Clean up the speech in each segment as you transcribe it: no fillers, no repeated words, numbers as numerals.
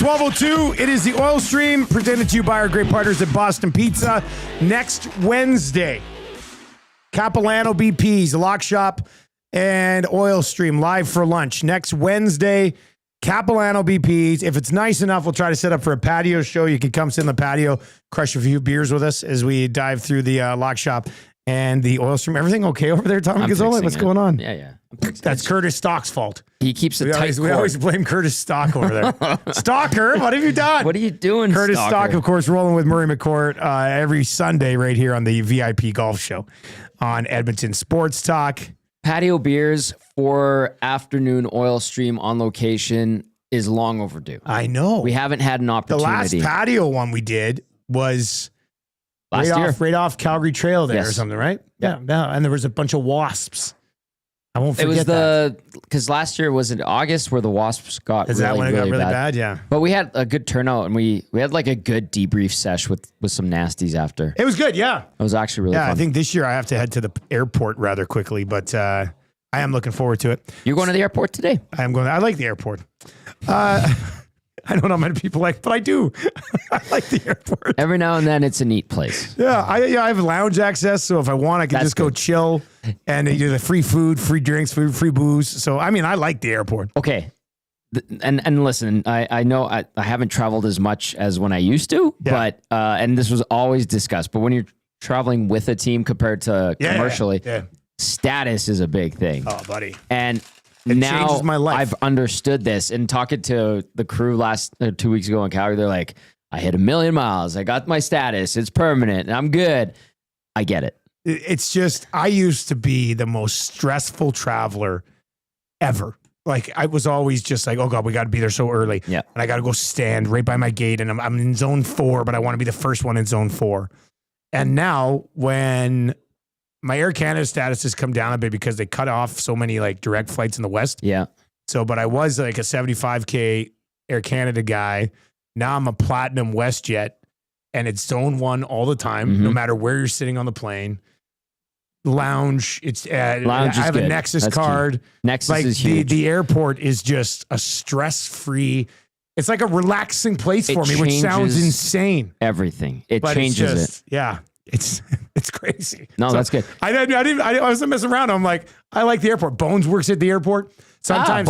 12:02. It is the Oil Stream presented to you by our great partners at Boston Pizza. Next Wednesday, Capilano BP's, the Lock Shop, and Oil Stream live for lunch. Next Wednesday, Capilano BP's. If it's nice enough, we'll try to set up for a patio show. You can come sit in the patio, crush a few beers with us as we dive through the Lock Shop and the Oil Stream. Everything okay over there, Tommy Gazzola? What's going on? Yeah. That's Curtis Stock's fault. He keeps it tight. We always blame Curtis Stock over there. Stalker, what have you done? What are you doing, Curtis Stalker? Stock, of course, rolling with Murray McCourt every Sunday right here on the VIP Golf Show on Edmonton Sports Talk. Patio beers for afternoon Oil Stream on location is long overdue. I know. We haven't had an opportunity. The last patio one we did was last year. Right off Calgary Trail there or something, right? Yeah. And there was a bunch of wasps. I won't forget because last year was in August where the wasps got Is that when it got really bad? Yeah. But we had a good turnout and we had like a good debrief sesh with some nasties after. It was good, yeah. It was actually really fun. I think this year I have to head to the airport rather quickly, but I am looking forward to it. You're going to the airport today? I like the airport. I don't know how many people like, but I do. I like the airport. Every now and then, it's a neat place. Yeah, I have lounge access, so if I want, I can just go chill and you do the free food, free drinks, free booze. So, I mean, I like the airport. Okay. And listen, I know I haven't traveled as much as when I used to, but and this was always discussed, but when you're traveling with a team compared to commercially, status is a big thing. Oh, buddy. And it now changes my life. I've understood this, and talking to the crew 2 weeks ago in Calgary, they're like, I hit 1,000,000 miles. I got my status. It's permanent. I'm good. I get it. It's just, I used to be the most stressful traveler ever. Like, I was always just like, oh God, we got to be there so early. Yeah. And I got to go stand right by my gate, and I'm in zone 4, but I want to be the first one in zone 4. And now when my Air Canada status has come down a bit because they cut off so many like direct flights in the West. Yeah. So, but I was like a 75K Air Canada guy. Now I'm a Platinum WestJet, and it's zone 1 all the time, no matter where you're sitting on the plane. Lounge. I have a Nexus card. Nexus is huge. The airport is just a stress-free. It's like a relaxing place for me, which sounds insane. Everything. It changes it. Yeah. It's crazy. No, that's good. I wasn't messing around. I'm like, I like the airport. Bones works at the airport. Sometimes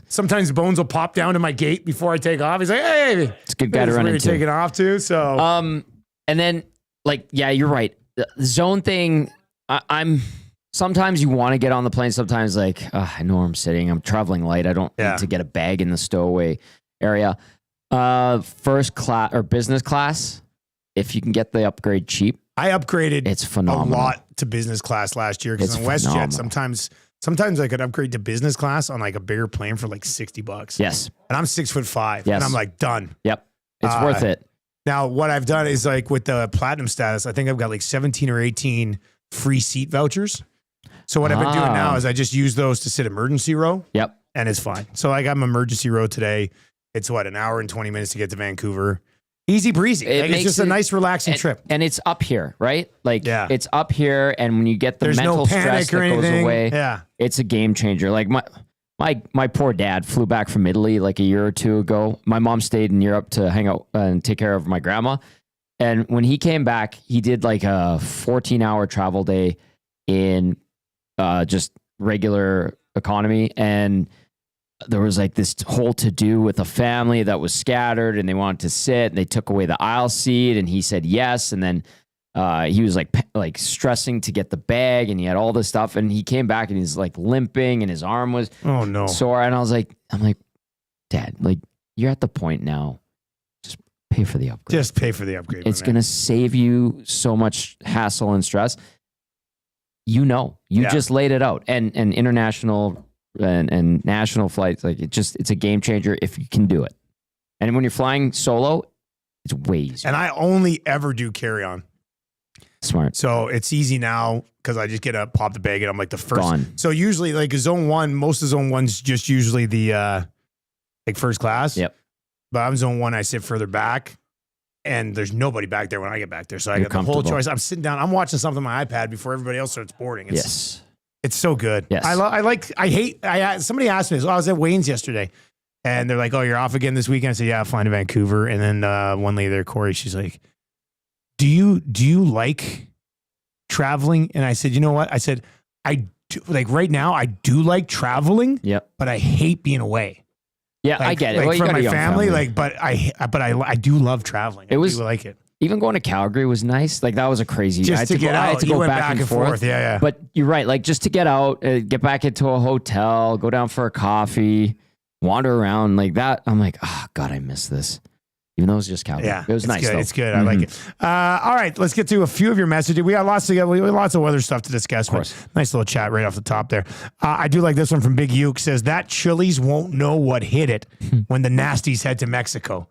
sometimes Bones will pop down to my gate before I take off. He's like, hey, it's a good guy to run into. You're taking off too. So, and then you're right. The zone thing. I'm sometimes you want to get on the plane. Sometimes I know where I'm sitting. I'm traveling light. I don't need to get a bag in the stowaway area. First class or business class. If you can get the upgrade cheap. I upgraded it's phenomenal. A lot to business class last year because on WestJet, sometimes I could upgrade to business class on like a bigger plane for like $60. Yes. And I'm 6'5". Yes. And I'm like, done. Yep. It's worth it. Now, what I've done is like with the Platinum status, I think I've got like 17 or 18 free seat vouchers. So what I've been doing now is I just use those to sit emergency row. Yep. And it's fine. So I got my emergency row today. It's an hour and 20 minutes to get to Vancouver. Easy breezy. It's just a nice, relaxing trip. And it's up here, right? It's up here, and when you get the mental stress that goes away, it's a game changer. Like my poor dad flew back from Italy like a year or two ago. My mom stayed in Europe to hang out and take care of my grandma. And when he came back, he did like a 14-hour travel day in just regular economy, and there was like this whole to-do with a family that was scattered and they wanted to sit and they took away the aisle seat and he said yes. And then he was like stressing to get the bag and he had all this stuff and he came back and he's like limping and his arm was sore. And I'm like, Dad, like you're at the point now, just pay for the upgrade. Just pay for the upgrade. It's going to save you so much hassle and stress. You just laid it out and international and national flights, it's a game changer if you can do it. And when you're flying solo, it's way easier. And I only ever do carry on. Smart. So it's easy now because I just pop the bag and I'm like the first. Gone. So usually like zone 1, most of zone 1's just usually the like first class. Yep. But I'm zone 1, I sit further back and there's nobody back there when I get back there. So I got the whole choice. I'm sitting down, I'm watching something on my iPad before everybody else starts boarding. It's so good. Yes. Somebody asked me, I was at Wayne's yesterday And they're like, "Oh, you're off again this weekend?" I said, "Yeah, flying to Vancouver." And then one lady there, Corey, she's like, "Do you like traveling?" And I said, "You know what?" I said, "I do, like right now, I do like traveling. Yep. But I hate being away." Yeah, I get it. Like Well, from my family, but I do love traveling. I do like it. Even going to Calgary was nice. Like that was a crazy. Just to get out. I had to go back and forth. Yeah. But you're right. Like just to get out, get back into a hotel, go down for a coffee, wander around like that. I'm like, oh God, I miss this. Even though it was just Calgary. Yeah, it was nice. Good. Though. It's good. I like it. All right, let's get to a few of your messages. We got lots of other stuff to discuss. Of course. Nice little chat right off the top there. I do like this one from Big Uke. Says that Chili's won't know what hit it when the Nasties head to Mexico,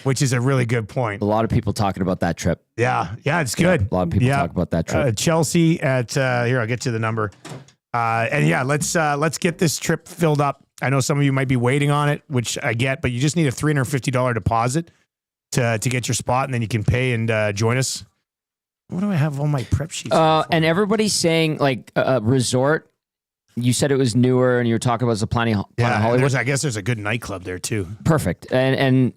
which is a really good point. A lot of people talking about that trip. Yeah, it's good. A lot of people talk about that trip. Chelsea at here. I'll get you the number. And yeah, let's get this trip filled up. I know some of you might be waiting on it, which I get, but you just need a $350 deposit to get your spot, and then you can pay and join us. What do I have on my prep sheets? And everybody's saying like resort. You said it was newer, and you were talking about the Planet Hollywood. I guess there's a good nightclub there too. Perfect, and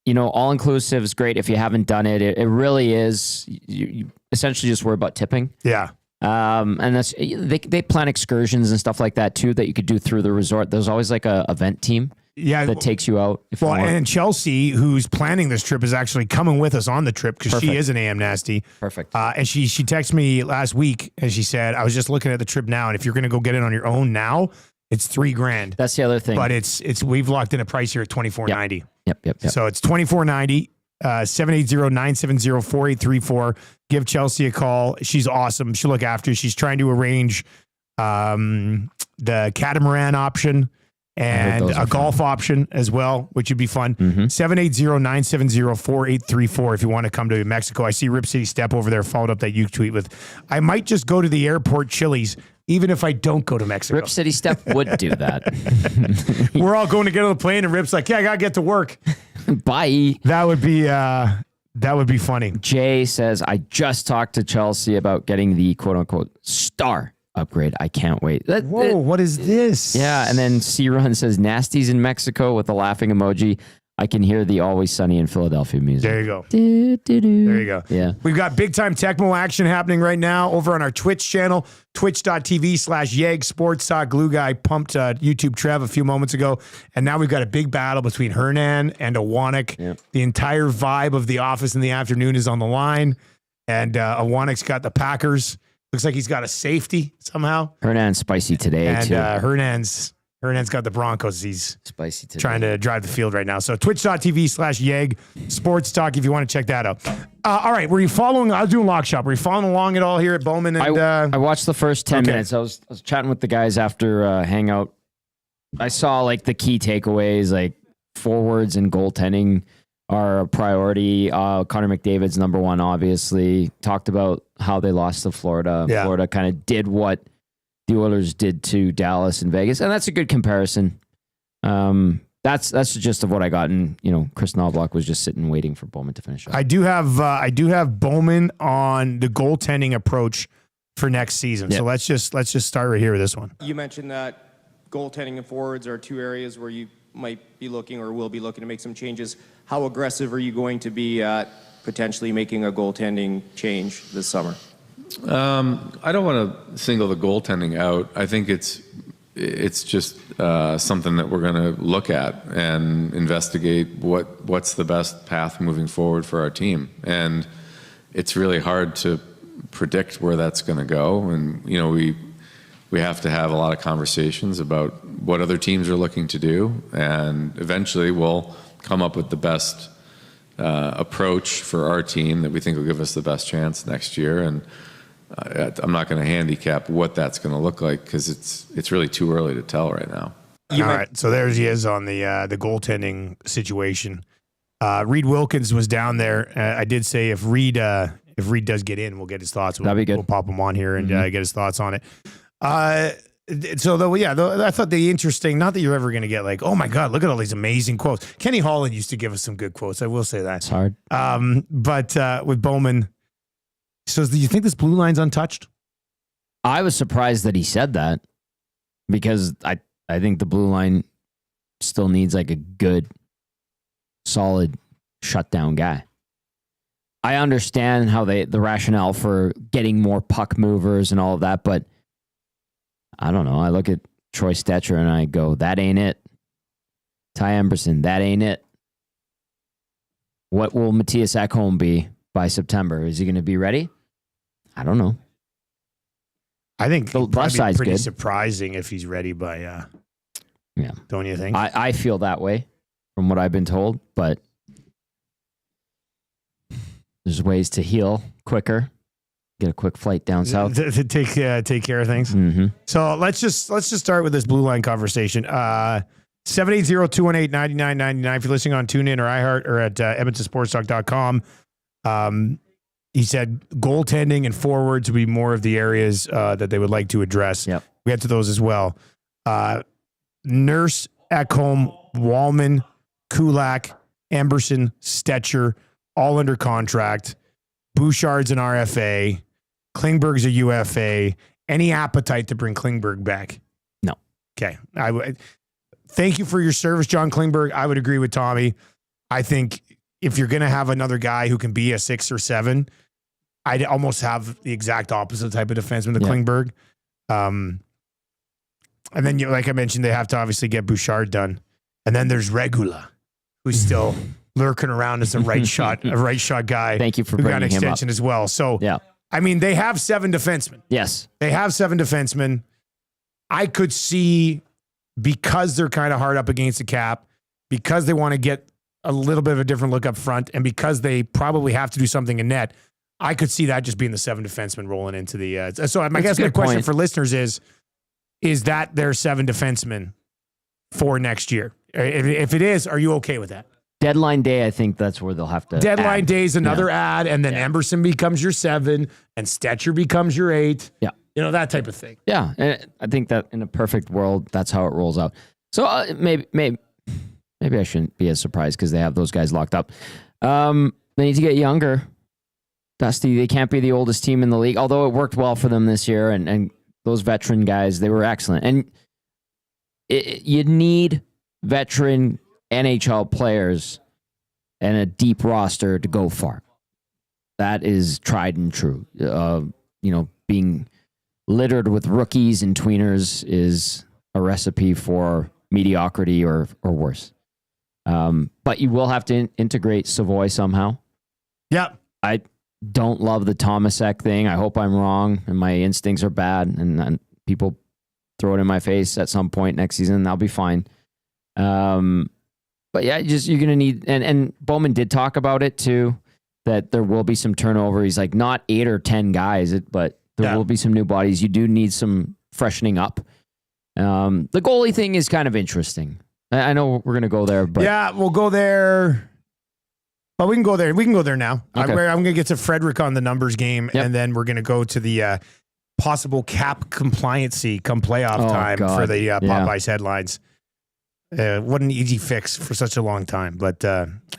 you know, all inclusive is great if you haven't done it. It really is. You essentially just worry about tipping. Yeah. And that's they plan excursions and stuff like that too that you could do through the resort. There's always like a event team. Yeah, that takes you out. And Chelsea, who's planning this trip, is actually coming with us on the trip because she is an AM Nasty. Perfect. And she texted me last week and she said, "I was just looking at the trip now, and if you're going to go get it on your own now, it's $3,000. That's the other thing. But we've locked in a price here at $2,490. Yep. So it's $2,490. 780-970-4834. Give Chelsea a call. She's awesome. She'll look after you. She's trying to arrange the catamaran option and a golf option as well, which would be fun. 780-970-4834 if you want to come to Mexico. I see Rip City Step over there followed up that you tweet with, "I might just go to the airport Chili's even if I don't go to Mexico." Rip City Step would do that. We're all going to get on the plane and Rip's like, "Yeah, I got to get to work." Bye. That would be funny. Jay says, "I just talked to Chelsea about getting the quote unquote star upgrade. I can't wait." What is this? Yeah. And then C-Run says, "Nasties in Mexico" with a laughing emoji. I can hear the Always Sunny in Philadelphia music. There you go. There you go. Yeah. We've got big time Tecmo action happening right now over on our Twitch channel, twitch.tv/Yeg Sports Talk. Glue Guy pumped YouTube Trev a few moments ago. And now we've got a big battle between Hernan and Awanik. Yep. The entire vibe of The Office in the afternoon is on the line. And Awanik's got the Packers. Looks like he's got a safety somehow. Hernan's spicy today, and, too. Hernan's got the Broncos. He's spicy today. Trying to drive the field right now. So twitch.tv/Yeg Sports Talk if you want to check that out. All right. Were you following? I was doing Lock Shop. Were you following along at all here at Bowman? And, I watched the first 10 minutes. I was chatting with the guys after Hangout. I saw like the key takeaways, like forwards and goaltending are a priority. Connor McDavid's number one, obviously. Talked about how they lost to Florida. Yeah. Florida kind of did what the Oilers did to Dallas and Vegas, and that's a good comparison. That's the gist of what I got, and Chris Knobloch was just sitting waiting for Bowman to finish up. I do have Bowman on the goaltending approach for next season. Yep. So let's just start right here with this one. You mentioned that goaltending and forwards are two areas where you might be looking or will be looking to make some changes. How aggressive are you going to be at potentially making a goaltending change this summer? I don't want to single the goaltending out. I think it's just something that we're going to look at and investigate what's the best path moving forward for our team. And it's really hard to predict where that's going to go. And we have to have a lot of conversations about what other teams are looking to do, and eventually we'll come up with the best approach for our team that we think will give us the best chance next year. And I'm not going to handicap what that's going to look like because it's really too early to tell right now. All right, so there he is on the goaltending situation. Reed Wilkins was down there. I did say if Reed does get in, we'll get his thoughts. That'd be good. We'll pop him on here and get his thoughts on it. I thought the interesting, not that you're ever going to get like, oh my God, look at all these amazing quotes. Kenny Holland used to give us some good quotes. I will say that. It's hard. But with Bowman, so do you think this blue line's untouched? I was surprised that he said that because I think the blue line still needs like a good, solid shutdown guy. I understand how the rationale for getting more puck movers and all of that, but I don't know. I look at Troy Stetcher and I go, that ain't it. Ty Emberson, that ain't it. What will Matthias Ekholm be by September? Is he going to be ready? I don't know. I think the left side's pretty good. Surprising if he's ready by yeah. Don't you think? I feel that way from what I've been told, but there's ways to heal quicker. Get a quick flight down south. To take care of things. Mm-hmm. So let's just start with this blue line conversation. 780-218-9999. If you're listening on TuneIn or iHeart or at EdmontonSportsTalk.com, he said goaltending and forwards would be more of the areas that they would like to address. Yep. We get to those as well. Nurse, Ekholm, Wallman, Kulak, Emberson, Stetcher, all under contract. Bouchard's an RFA. Klingberg's a UFA. Any appetite to bring Klingberg back? No. Okay. Thank you for your service, John Klingberg. I would agree with Tommy. I think if you're going to have another guy who can be a 6 or 7, I'd almost have the exact opposite type of defenseman to Klingberg. And then, like I mentioned, they have to obviously get Bouchard done. And then there's Regula, who's still lurking around as a right shot guy. Thank you for who bringing got an extension him up as well. So, yeah. I mean, they have 7 defensemen. Yes. They have 7 defensemen. I could see, because they're kind of hard up against the cap, because they want to get a little bit of a different look up front, and because they probably have to do something in net, I could see that just being the 7 defensemen rolling into the... so I guess my question for listeners is that their 7 defensemen for next year? If it is, are you okay with that? Deadline day, I think that's where they'll have to Deadline day is another ad, and then Emberson becomes your 7, and Stetcher becomes your 8. Yeah. You know, that type of thing. Yeah, and I think that in a perfect world, that's how it rolls out. So maybe I shouldn't be as surprised because they have those guys locked up. They need to get younger. Dusty, they can't be the oldest team in the league, although it worked well for them this year, and those veteran guys, they were excellent. And you need veteran NHL players and a deep roster to go far. That is tried and true. Being littered with rookies and tweeners is a recipe for mediocrity or worse. But you will have to integrate Savoy somehow. Yep. I don't love the Tomasek thing. I hope I'm wrong and my instincts are bad and people throw it in my face at some point next season and I'll be fine. But yeah, you're going to need, and Bowman did talk about it too, that there will be some turnover. He's like, not 8 or 10 guys, but there will be some new bodies. You do need some freshening up. The goalie thing is kind of interesting. I know we're going to go there, but yeah, we'll go there. But we can go there. We can go there now. Okay. I'm going to get to Frederic on the numbers game, and then we're going to go to the possible cap compliancy come playoff time for the Popeyes headlines. What an easy fix for such a long time. But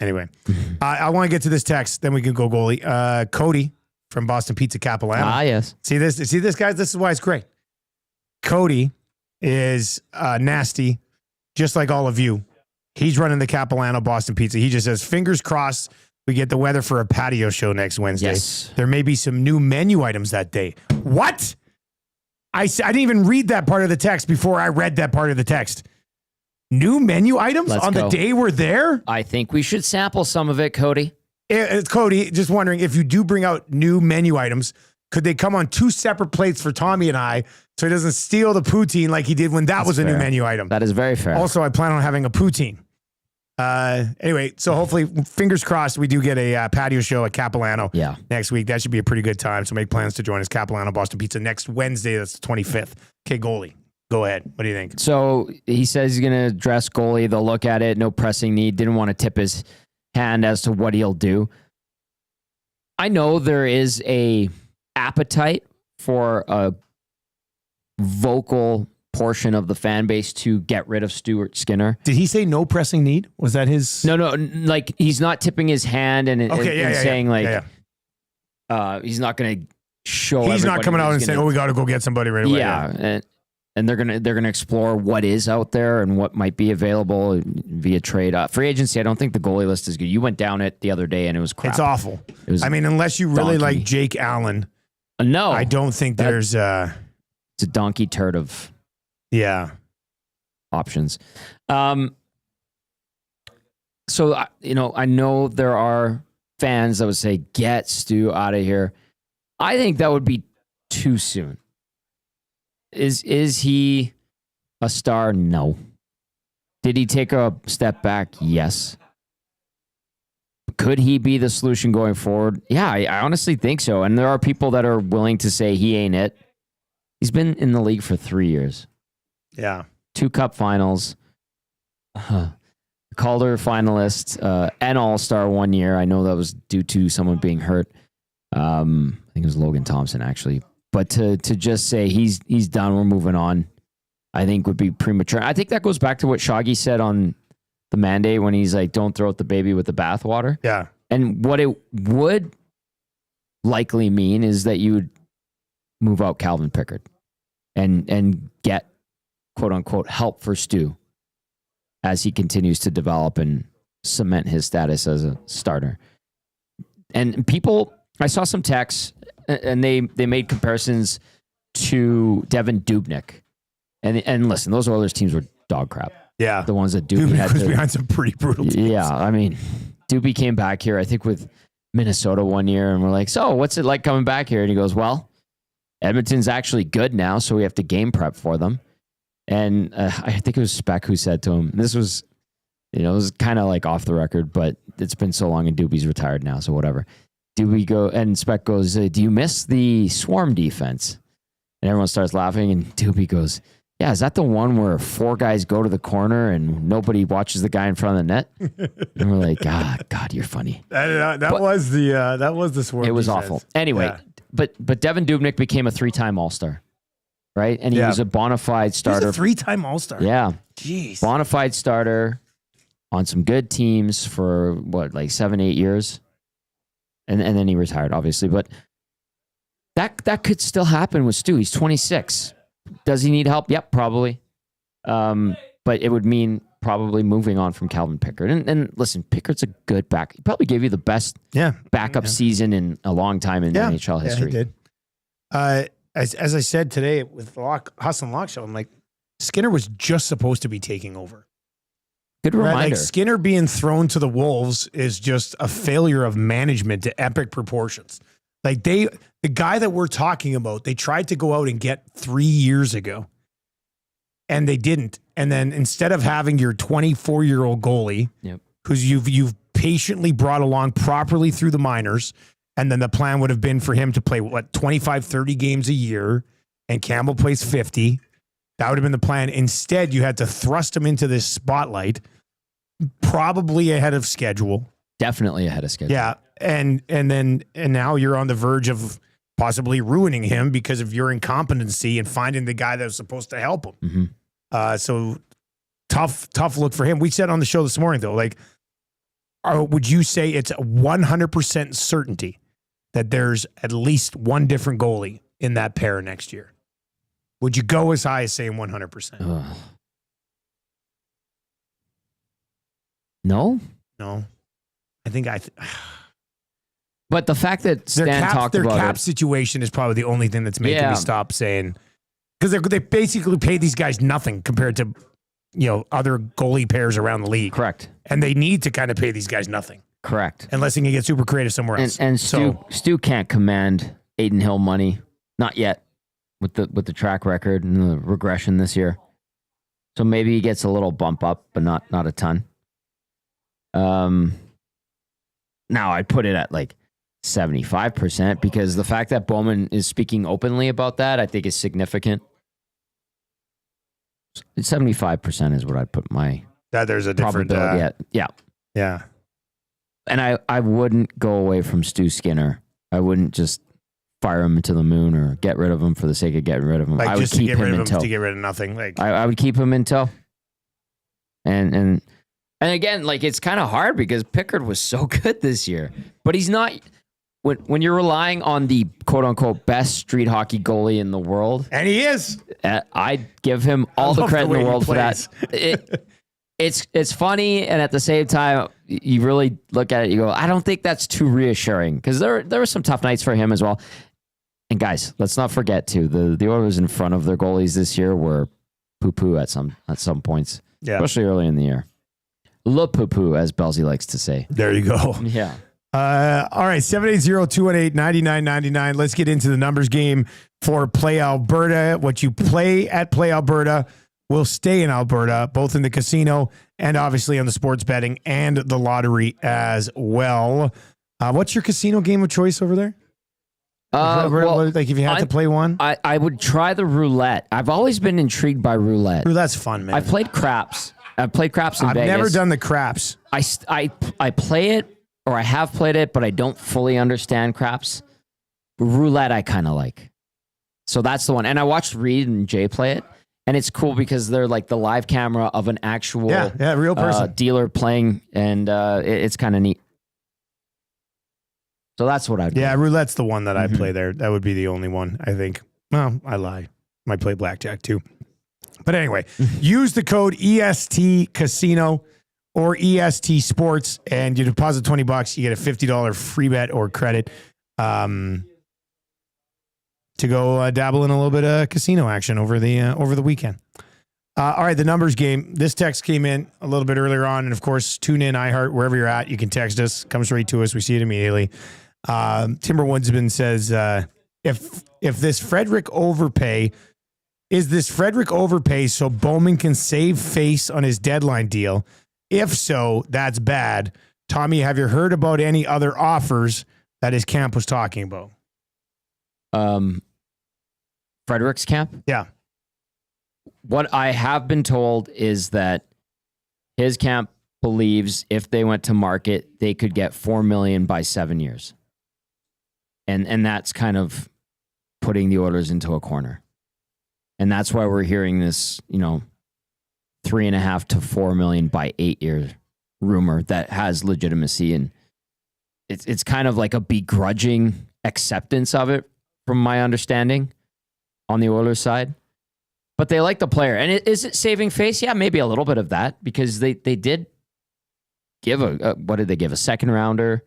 anyway, I want to get to this text. Then we can go goalie. Cody from Boston Pizza Capilano. Ah, yes. See this, guys? This is why it's great. Cody is nasty, just like all of you. He's running the Capilano Boston Pizza. He just says, fingers crossed we get the weather for a patio show next Wednesday. Yes. There may be some new menu items that day. What? I didn't even read that part of the text before I read that part of the text. New menu items Let's on go. the day we're there? I think we should sample some of it, Cody. It's Cody, just wondering if you do bring out new menu items, could they come on 2 separate plates for Tommy and I so he doesn't steal the poutine like he did when that was a new menu item? That is very fair. Also, I plan on having a poutine. Anyway, so hopefully, fingers crossed, we do get a patio show at Capilano next week. That should be a pretty good time. So make plans to join us, Capilano Boston Pizza, next Wednesday. That's the 25th. Okay, goalie. Go ahead. What do you think? So he says he's going to address goalie. They'll look at it. No pressing need. Didn't want to tip his hand as to what he'll do. I know there is a appetite for a vocal portion of the fan base to get rid of Stuart Skinner. Did he say no pressing need? Was that his? No. Like he's not tipping his hand and saying he's not going to show. He's not coming out and saying, "Oh, we got to go get somebody right away." Yeah. and they're gonna explore what is out there and what might be available via trade. Free agency, I don't think the goalie list is good. You went down it the other day and it was crap. It's awful. Unless you really like Jake Allen, no, I don't think there's it's a donkey turd of options. So I know there are fans that would say, "Get Stu out of here." I think that would be too soon. Is he a star? No. Did he take a step back? Yes. Could he be the solution going forward? Yeah, I honestly think so. And there are people that are willing to say he ain't it. He's been in the league for 3 years. Yeah. 2 cup finals. Calder finalist, and All-Star 1 year. I know that was due to someone being hurt. I think it was Logan Thompson, actually. But to just say he's done, we're moving on, I think would be premature. I think that goes back to what Shaggy said on the mandate when he's like, don't throw out the baby with the bathwater. Yeah. And what it would likely mean is that you would move out Calvin Pickard and get, quote unquote, help for Stu as he continues to develop and cement his status as a starter. And people, I saw some texts, and they made comparisons to Devin Dubnyk. And listen, those Oilers teams were dog crap. Yeah. The ones that Dubnyk had was behind some pretty brutal teams. Yeah, I mean, Doobie came back here, I think, with Minnesota 1 year, and we're like, so what's it like coming back here? And he goes, well, Edmonton's actually good now, so we have to game prep for them. And I think it was Speck who said to him, this was, it was kind of like off the record, but it's been so long and Doobie's retired now, so whatever. And Speck goes, do you miss the swarm defense? And everyone starts laughing, and Doobie goes, yeah, is that the one where 4 guys go to the corner and nobody watches the guy in front of the net? And we're like, God, you're funny. That was the swarm. It was defense. awful. Anyway, but Devin Dubnyk became a 3-time All-Star, right? And he was a bona fide starter. He's a 3-time All-Star. Yeah. Jeez. Bona fide starter on some good teams for 7-8 years. And then he retired, obviously. But that could still happen with Stu. He's 26. Does he need help? Yep, probably. But it would mean probably moving on from Calvin Pickard. And listen, Pickard's a good back. He probably gave you the best backup season in a long time in NHL history. Yeah, he did. As I said today with the Hustle and Lock Show, I'm like, Skinner was just supposed to be taking over. Good reminder. Right? Like Skinner being thrown to the Wolves is just a failure of management to epic proportions. Like the guy that we're talking about, they tried to go out and get 3 years ago, and they didn't. And then instead of having your 24-year-old goalie, who's you've patiently brought along properly through the minors, and then the plan would have been for him to play 25, 30 games a year, and Campbell plays 50. That would have been the plan. Instead, you had to thrust him into this spotlight, probably ahead of schedule. Definitely ahead of schedule. Yeah. And now you're on the verge of possibly ruining him because of your incompetency and finding the guy that was supposed to help him. Mm-hmm. So tough look for him. We said on the show this morning, though, like, would you say it's 100% certainty that there's at least one different goalie in that pair next year? Would you go as high as saying 100%? No. I think But the fact that Stan talked about their cap situation is probably the only thing that's making me stop saying, because they basically pay these guys nothing compared to other goalie pairs around the league. Correct. And they need to kind of pay these guys nothing. Correct. Unless he can get super creative somewhere else. And Stu can't command Aiden Hill money, not yet, with the track record and the regression this year. So maybe he gets a little bump up, but not a ton. Now I'd put it at 75% because the fact that Bowman is speaking openly about that, I think, is significant. 75% is what I'd put my there's a different probability at. Yeah. And I wouldn't go away from Stu Skinner. I wouldn't just fire him into the moon or get rid of him for the sake of getting rid of him. I would keep him in tow. To get rid of nothing. I would keep him in tow. And again, it's kind of hard because Pickard was so good this year, but he's not. when you're relying on the quote unquote best street hockey goalie in the world, and he is, I'd give him all the credit in the world for that. It's funny, and at the same time, you really look at it, you go, I don't think that's too reassuring, because there were some tough nights for him as well. And guys, let's not forget too, the Oilers in front of their goalies this year were poo-poo at some points, especially early in the year. Le poo-poo, as Belsey likes to say. There you go. Yeah. All right, 780-218-9999. Let's get into the numbers game for Play Alberta. What you play at Play Alberta will stay in Alberta, both in the casino and obviously on the sports betting and the lottery as well. What's your casino game of choice over there? Like if you had to play one? I would try the roulette. I've always been intrigued by roulette. Roulette's fun, man. I played craps. I've played craps in Vegas. I've never done the craps. I play it, or I have played it, but I don't fully understand craps. Roulette I kind of like. So that's the one. And I watched Reed and Jay play it, and it's cool because they're like the live camera of an actual real person dealer playing, and it's kind of neat. So that's what I'd do. Yeah, roulette's the one that I play there. That would be the only one, I think. Well, I lie. Might play blackjack too. But anyway, use the code EST Casino or EST Sports, and you deposit $20, you get a $50 free bet or credit to go dabble in a little bit of casino action over the weekend. All right, the numbers game. This text came in a little bit earlier on, and of course, tune in, iHeart, wherever you're at. You can text us. Comes right to us. We see it immediately. Timberwoodsman says, if this Frederic overpay, is this Frederic overpay so Bowman can save face on his deadline deal? If so, that's bad. Tommy, have you heard about any other offers that his camp was talking about? Frederic's camp? Yeah. What I have been told is that his camp believes if they went to market, they could get $4 million by 7 years. And that's kind of putting the Oilers into a corner. And that's why we're hearing this, $3.5 to $4 million by 8 years rumor that has legitimacy. And it's kind of like a begrudging acceptance of it, from my understanding, on the Oilers side. But they like the player. And is it saving face? Yeah, maybe a little bit of that, because they did give what did they give? A second rounder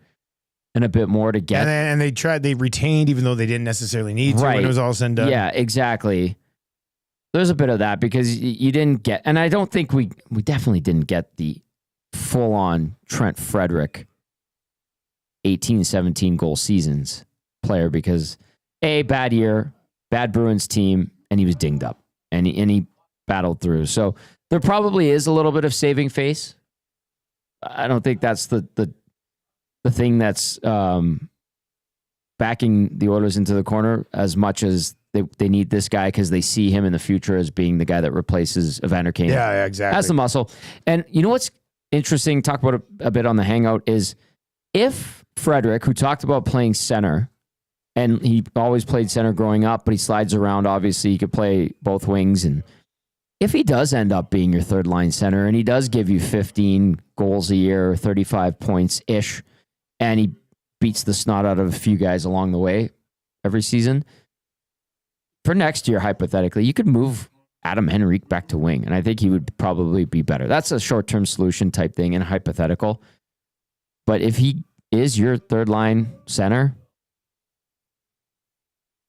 and a bit more to get. And they retained, even though they didn't necessarily need to when it was all said and done. Yeah, exactly. There's a bit of that, because you didn't get, and I don't think we definitely didn't get the full-on Trent Frederic 18, 17 goal seasons player, because bad year, bad Bruins team, and he was dinged up, and he battled through. So there probably is a little bit of saving face. I don't think that's the thing that's backing the Oilers into the corner as much as they need this guy, because they see him in the future as being the guy that replaces Evander Kane. Yeah, exactly. Has the muscle. And you know what's interesting, talk about it a bit on the Hangout, is if Frederic, who talked about playing center, and he always played center growing up, but he slides around, obviously he could play both wings, and if he does end up being your third line center, and he does give you 15 goals a year, 35 points-ish, and he beats the snot out of a few guys along the way every season, for next year, hypothetically, you could move Adam Henrique back to wing, and I think he would probably be better. That's a short-term solution type thing and hypothetical. But if he is your third line center,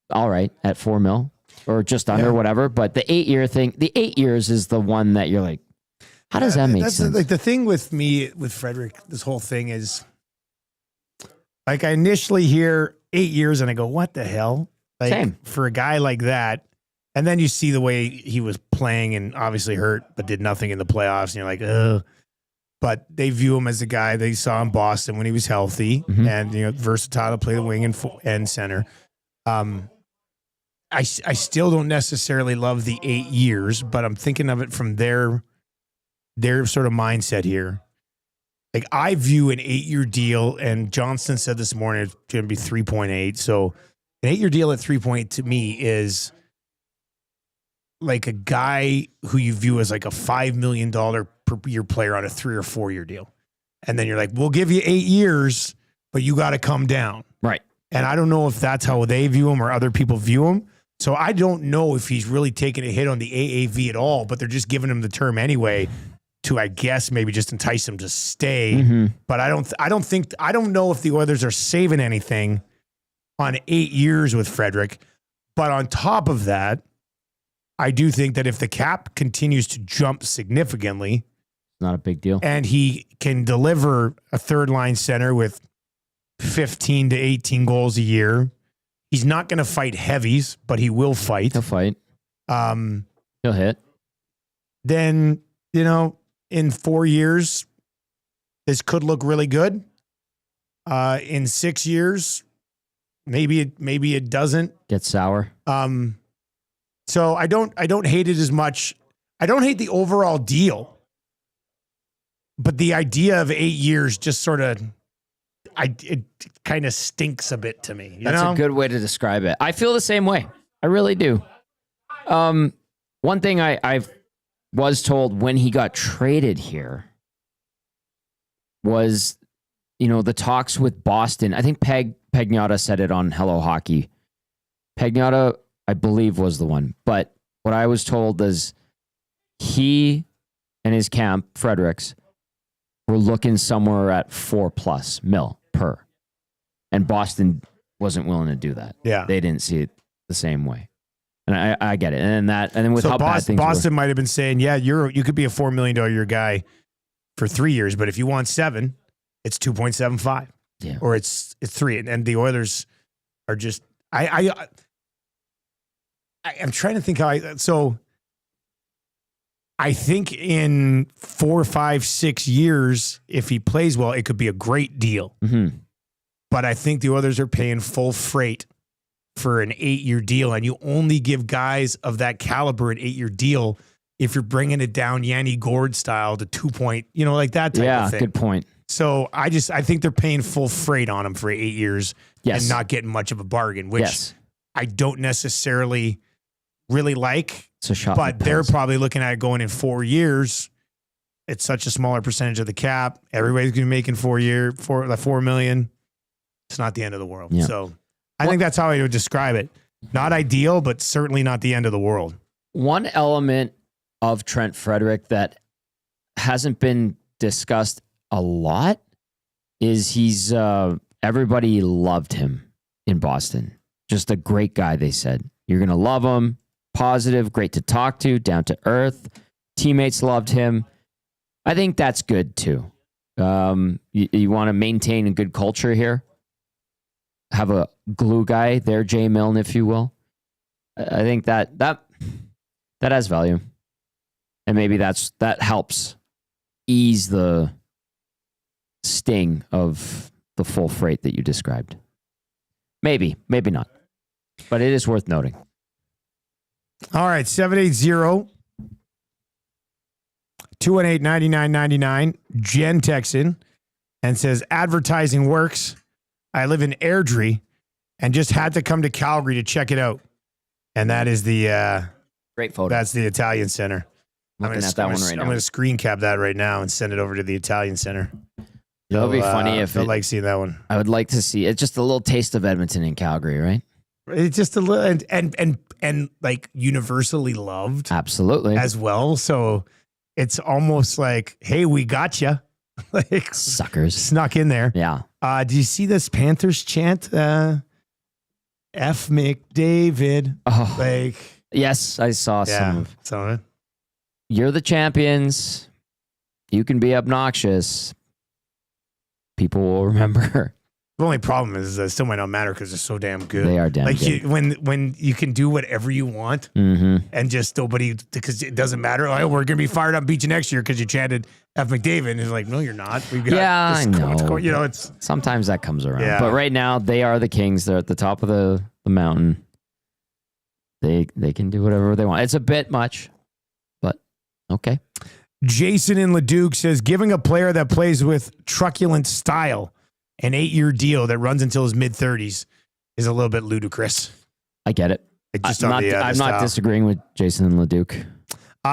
all right, at $4 million or just under, whatever. But the 8-year thing, the 8 years is the one that you're like, how does that make sense? Like the thing with me, with Frederic, this whole thing is, like, I initially hear 8 years and I go, what the hell? Like, same. For a guy like that. And then you see the way he was playing, and obviously hurt, but did nothing in the playoffs. And you're like, ugh. But they view him as a guy they saw in Boston when he was healthy, and versatile to play the wing and center. I still don't necessarily love the 8 years, but I'm thinking of it from their sort of mindset here. Like, I view an 8-year deal, and Johnston said this morning it's going to be 3.8. So an 8-year deal at 3.8 to me is like a guy who you view as like a $5 million per year player on a 3 or 4 year deal. And then you're like, we'll give you 8 years, but you got to come down. Right. And I don't know if that's how they view him or other people view him. So I don't know if he's really taking a hit on the AAV at all, but they're just giving him the term anyway to, I guess, maybe just entice him to stay. Mm-hmm. But I don't know if the Oilers are saving anything on 8 years with Frederic. But on top of that, I do think that if the cap continues to jump significantly, not a big deal, and he can deliver a third line center with 15 to 18 goals a year, he's not going to fight heavies, but he will fight. He'll fight. He'll hit. Then, in 4 years, this could look really good. In 6 years, maybe it doesn't. Get sour. So I don't hate it as much. I don't hate the overall deal, but the idea of 8 years just sort of, it kind of stinks a bit to me. That's a good way to describe it. I feel the same way. I really do. One thing I was told when he got traded here was, the talks with Boston. I think Pagnotta said it on Hello Hockey. Pagnotta, I believe, was the one. But what I was told is he and his camp, Fredericks, were looking somewhere at $4+ million per. And Boston wasn't willing to do that. Yeah. They didn't see it the same way. And I get it. And then with how bad things Boston might have been saying, yeah, you could be a $4 million a year guy for 3 years, but if you want 7, it's 2.75. Yeah. Or it's 3. And the Oilers are just I'm trying to think how I think in 4, 5, 6 years, if he plays well, it could be a great deal. Mm-hmm. But I think the Oilers are paying full freight for an 8-year deal, and you only give guys of that caliber an 8-year deal if you're bringing it down Yanni Gourde style to 2 point, like that type of thing. Yeah, good point. So I think they're paying full freight on him for 8 years and not getting much of a bargain, which I don't necessarily really like. It's a shot, but they're probably looking at it going in 4 years. It's such a smaller percentage of the cap. Everybody's going to be making $4 million. It's not the end of the world. Yeah. So I think that's how I would describe it. Not ideal, but certainly not the end of the world. One element of Trent Frederic that hasn't been discussed a lot is he's everybody loved him in Boston. Just a great guy, they said. You're going to love him. Positive, great to talk to, down to earth. Teammates loved him. I think that's good too. You want to maintain a good culture here. Have a glue guy there, Jay Milne, if you will. I think that has value, and maybe that helps ease the sting of the full freight that you described. Maybe not, but it is worth noting. All right, 780-218-9999. Jen texts in and says, advertising works. I live in Airdrie and just had to come to Calgary to check it out. And that is the great photo. That's the Italian Center. I'm at that one right now. I'm going to screen cap that right now and send it over to the Italian Center. It'll be funny if I like seeing that one. I would like to see it's just a little taste of Edmonton in Calgary, right? It's just a little and like universally loved. Absolutely. As well. So it's almost like, hey, we got you. Like suckers snuck in there. Yeah. Do you see this Panthers chant? F. McDavid. Oh, like yes, I saw some of it. You're the champions. You can be obnoxious. People will remember. The only problem is it still might not matter because they're so damn good. They are damn good. When you can do whatever you want and just nobody, because it doesn't matter. Oh, we're going to be fired up beat you next year because you chanted F. McDavid. And it's like, no, you're not. We've got I know. It's sometimes that comes around. Yeah. But right now, they are the Kings. They're at the top of the mountain. They can do whatever they want. It's a bit much, but okay. Jason in Leduc says, giving a player that plays with truculent style an 8-year deal that runs until his mid-30s is a little bit ludicrous. I get it. I'm not disagreeing with Jason and Leduc.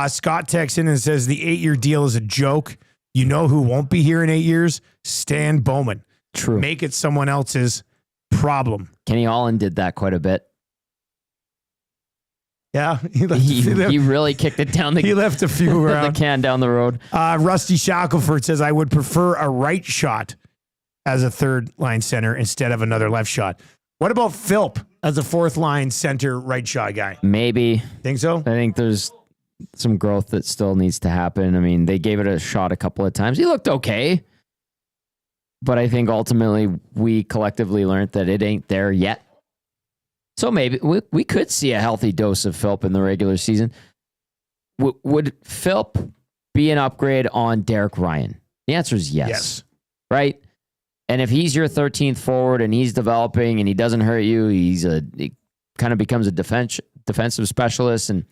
Scott texts in and says the 8-year deal is a joke. You know who won't be here in 8 years? Stan Bowman. True. Make it someone else's. problem. Kenny Holland did that quite a bit. Yeah, he really kicked it down. He left a few around. The can down the road. Rusty Shackelford says, I would prefer a right shot as a third line center instead of another left shot. What about Philp as a fourth line center right shot guy? Maybe. Think so? I think there's some growth that still needs to happen. I mean, they gave it a shot a couple of times. He looked okay. But I think ultimately we collectively learned that it ain't there yet. So maybe we could see a healthy dose of Philp in the regular season. Would Philp be an upgrade on Derek Ryan? The answer is yes. Yes. Right? And if he's your 13th forward and he's developing and he doesn't hurt you, he kind of becomes a defensive specialist and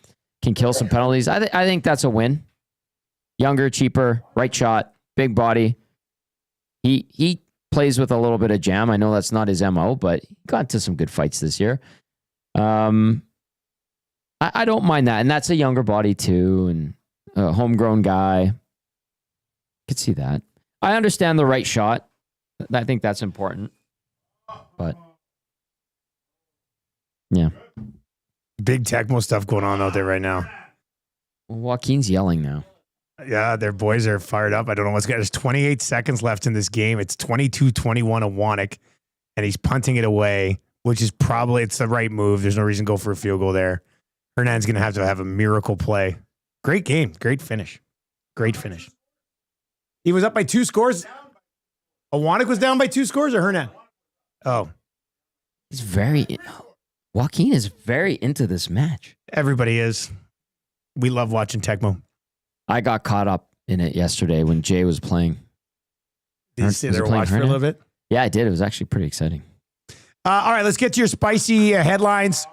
can kill some penalties. I think that's a win. Younger, cheaper, right shot, big body. He plays with a little bit of jam. I know that's not his MO, but he got into some good fights this year. I don't mind that. And that's a younger body too, and a homegrown guy. Could see that. I understand the right shot. I think that's important. But yeah. Big Tecmo stuff going on out there right now. Well, Joaquin's yelling now. Yeah, their boys are fired up. I don't know what's going. There's 28 seconds left in this game. It's 22-21 to Wannick, and he's punting it away, which is probably it's the right move. There's no reason to go for a field goal there. Hernan's going to have a miracle play. Great game. Great finish. Great finish. He was up by 2 scores. Wannick was down by 2 scores, or Hernan? Oh. Joaquin is very into this match. Everybody is. We love watching Tecmo. I got caught up in it yesterday when Jay was playing. Did you sit there and watch for a little bit? Yeah, I did. It was actually pretty exciting. All right, let's get to your spicy headlines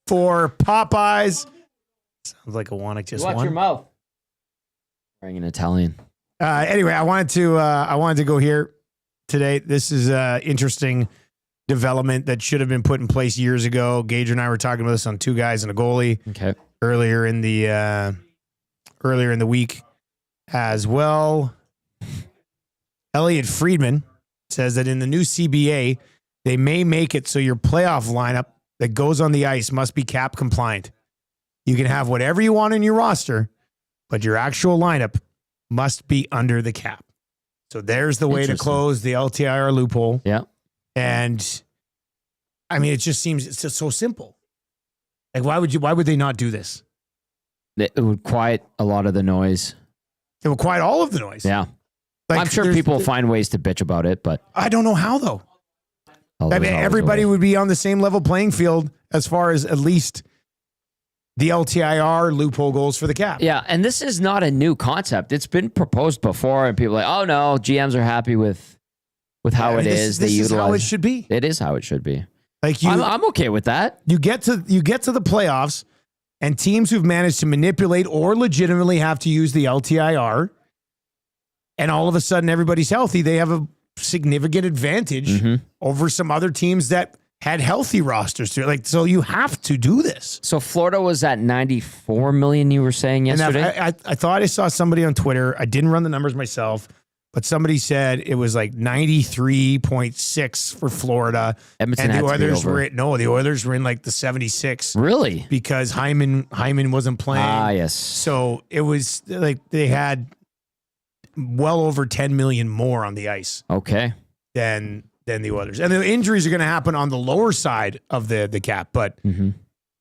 for Popeyes. Sounds like a Wannick just won. Watch your mouth. Wearing an Italian. Anyway, I wanted to go here today. This is an interesting development that should have been put in place years ago. Gage and I were talking about this on Two Guys and a Goalie earlier in the week as well. Elliot Friedman says that in the new CBA, they may make it so your playoff lineup that goes on the ice must be cap compliant. You can have whatever you want in your roster, but your actual lineup must be under the cap. So there's the way to close the LTIR loophole. Yeah. And I mean, it just seems it's just so simple. Like, why would they not do this? It would quiet a lot of the noise. It would quiet all of the noise. Yeah. Like, I'm sure people will find ways to bitch about it, but I don't know how though. I mean, everybody would be on the same level playing field as far as at least the LTIR loophole goals for the cap. Yeah, and this is not a new concept. It's been proposed before, and people are like, oh no, GMs are happy with how it is. This is how it should be. It is how it should be. Like I'm okay with that. You get to the playoffs, and teams who've managed to manipulate or legitimately have to use the LTIR, and all of a sudden everybody's healthy, they have a significant advantage over some other teams that had healthy rosters too. Like, so you have to do this. So Florida was at 94 million, you were saying yesterday? And I thought I saw somebody on Twitter. I didn't run the numbers myself, but somebody said it was like 93.6 for Florida. Edmonton and the Oilers the Oilers were in like the 76. Really? Because Hyman wasn't playing. Ah, yes. So it was like they had well over 10 million more on the ice. Okay. Than the Oilers. And the injuries are going to happen on the lower side of the cap. But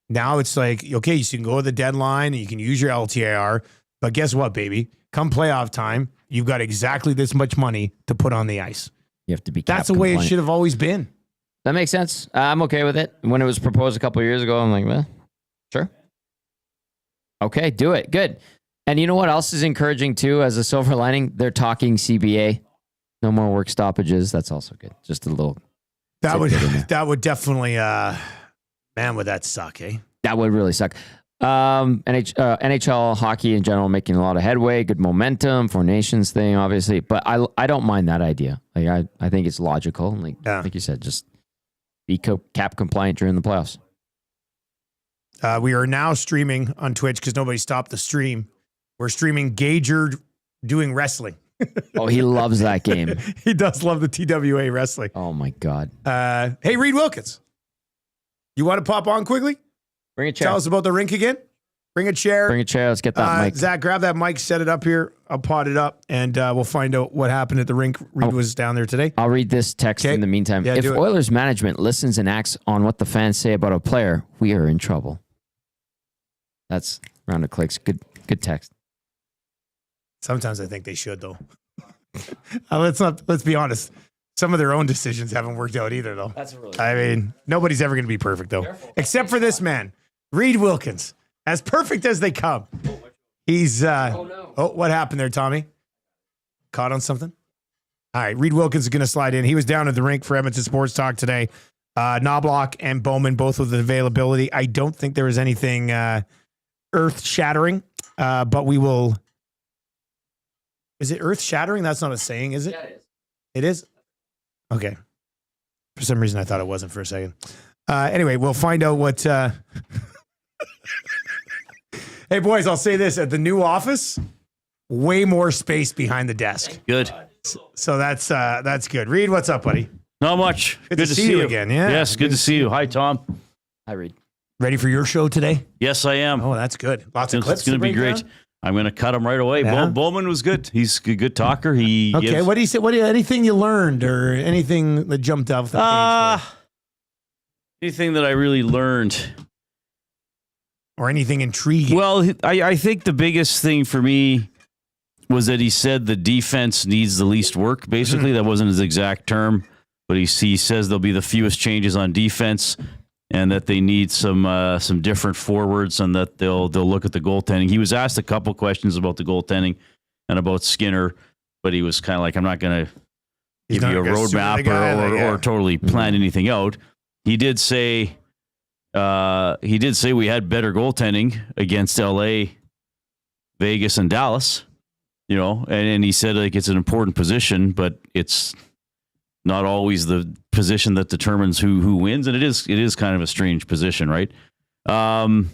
now it's like, okay, you can go to the deadline and you can use your LTIR. But guess what, baby? Come playoff time, you've got exactly this much money to put on the ice. You have to be cap That's the way it should have always been. That makes sense. I'm okay with it. When it was proposed a couple of years ago, I'm like, well, sure. Okay, do it. Good. And you know what else is encouraging too, as a silver lining? They're talking CBA. No more work stoppages. That's also good. Just a little. That would definitely, man, would that suck, eh? That would really suck. NHL hockey in general making a lot of headway, good momentum, Four Nations thing, obviously. But I don't mind that idea. Like I think it's logical. Like you said, just be cap compliant during the playoffs. We are now streaming on Twitch because nobody stopped the stream. We're streaming Gager doing wrestling. Oh, he loves that game. He does love the TWA wrestling. Oh, my God. Hey, Reed Wilkins, you want to pop on quickly? Bring a chair. Tell us about the rink again. Bring a chair. Bring a chair. Let's get that mic. Zach, grab that mic, set it up here. I'll pot it up, and we'll find out what happened at the rink. Reed was down there today. I'll read this text in the meantime. Yeah, if Oilers management listens and acts on what the fans say about a player, we are in trouble. That's round of clicks. Good text. Sometimes I think they should, though. Let's be honest. Some of their own decisions haven't worked out either, though. That's really. I mean, nobody's ever going to be perfect, though, except for this man, Reed Wilkins, as perfect as they come. He's. Oh, what happened there, Tommy? Caught on something? All right, Reed Wilkins is going to slide in. He was down at the rink for Edmonton Sports Talk today. Knobloch and Bowman both with availability. I don't think there was anything earth-shattering, but we will. Is it earth-shattering? That's not a saying, is it? Yeah, it is. It is? Okay. For some reason, I thought it wasn't for a second. Anyway, we'll find out what... Hey, boys, I'll say this. At the new office, way more space behind the desk. Good. So that's good. Reed, what's up, buddy? Not much. Good to see you again. Yeah. Yes, good to see you. Hi, Tom. Hi, Reed. Ready for your show today? Yes, I am. Oh, that's good. Lots of clips. It's going to be great. Down? I'm going to cut him right away. Yeah. Bowman was good. He's a good talker. Okay. What do you say? Anything you learned or anything that jumped off the page? Anything that I really learned? Or anything intriguing? Well, I think the biggest thing for me was that he said the defense needs the least work. Basically, that wasn't his exact term, but he says there'll be the fewest changes on defense, and that they need some different forwards, and that they'll look at the goaltending. He was asked a couple questions about the goaltending and about Skinner, but he was kind of like, I'm not going to give you a roadmap or totally plan anything out. He did say we had better goaltending against LA, Vegas, and Dallas. You know, and he said like it's an important position, but it's not always the position that determines who wins, and it is kind of a strange position, right? And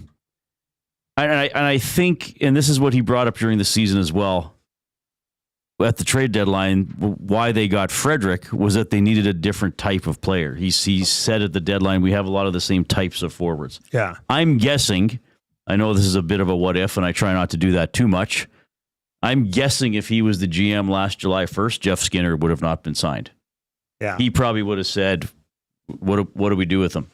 I think, and this is what he brought up during the season as well, at the trade deadline, why they got Frederic was that they needed a different type of player. He said at the deadline, we have a lot of the same types of forwards. Yeah. I'm guessing, I know this is a bit of a what if, and I try not to do that too much. I'm guessing if he was the GM last July 1st, Jeff Skinner would have not been signed. Yeah. He probably would have said, what do we do with him?